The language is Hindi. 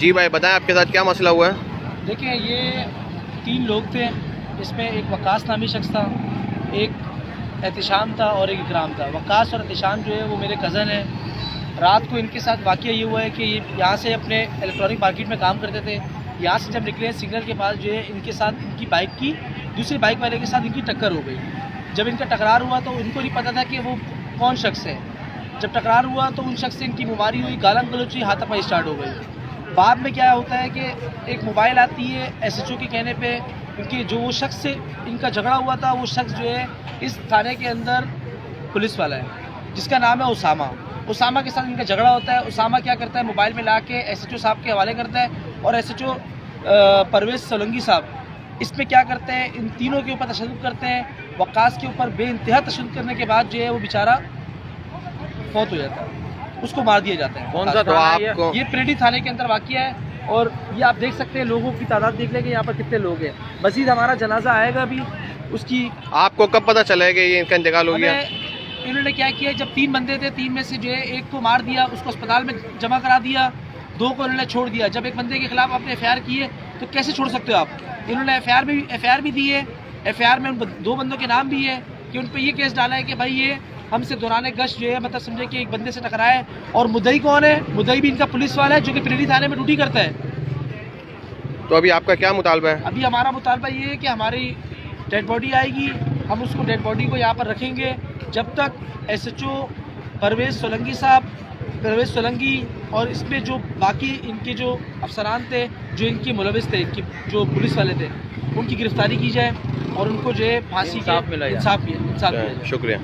जी भाई बताएं, आपके साथ क्या मसला हुआ है? देखिए, ये 3 लोग थे। इसमें एक वकास नामी शख्स था, एक एहतिशाम था और एक इकराम था। वकास और एहतिशाम जो है वो मेरे कज़न हैं। रात को इनके साथ वाक़या ये हुआ है कि ये यहाँ से अपने इलेक्ट्रॉनिक मार्केट में काम करते थे। यहाँ से जब निकले सिग्नल के पास जो है इनके साथ इनकी बाइक की दूसरी बाइक वाले के साथ इनकी टक्कर हो गई। जब इनका टकरार हुआ तो इनको नहीं पता था कि वो कौन शख्स है। जब टकरार हुआ तो उन शख्स से इनकी मुमारी हुई, गालम गलोची, हाथापाई स्टार्ट हो गई। बाद में क्या होता है कि एक मोबाइल आती है SHO के कहने पे, क्योंकि जो वो शख्स से इनका झगड़ा हुआ था वो शख्स जो है इस थाने के अंदर पुलिस वाला है, जिसका नाम है उसामा। उसामा के साथ इनका झगड़ा होता है। उसामा क्या करता है, मोबाइल में ला के SHO साहब के हवाले करता है और SHO परवेज़ सोलंकी साहब इसमें क्या करते हैं, इन तीनों के ऊपर तशद्दुद करते हैं। वकास के ऊपर बेइंतहा तशद्दुद करने के बाद जो है वो बेचारा फौत हो जाता है, उसको मार दिया जाता है। कौन सा थाना है ये प्रेडी थाने के अंदर वाक़या है। और ये आप देख सकते हैं, लोगों की तादाद देख लेंगे यहाँ पर कितने लोग हैं। मज़ीद हमारा जनाजा आएगा भी उसकी। आपको कब पता चलेगा ये इनका इंतकाल हो गया? इन्होंने क्या किया, जब 3 बंदे थे, 3 में से जो है एक को मार दिया, उसको अस्पताल में जमा करा दिया, 2 को इन्होंने छोड़ दिया। जब एक बंदे के खिलाफ आपने FIR की है तो कैसे छोड़ सकते हो आप? इन्होंने FIR भी दी है। FIR में उन 2 बंदों के नाम भी है कि उन पर ये केस डाला है कि भाई ये हमसे दौरान गश्त जो है मतलब समझे कि एक बंदे से टकराया है। और मुद्दई कौन है? मुद्दई भी इनका पुलिस वाला है जो कि प्रेडी थाने में ड्यूटी करता है। तो अभी आपका क्या मुतालबा है? अभी हमारा मुतालबा ये है कि हमारी डेड बॉडी आएगी, हम उसको डेड बॉडी को यहाँ पर रखेंगे जब तक SHO परवेज़ सोलंकी और इसमें जो बाकी इनके जो अफसरान थे जो इनके मुलविस थे, जो पुलिस वाले थे, उनकी गिरफ्तारी की जाए और उनको जो है फांसी के इंसाफ मिला जाए। शुक्रिया।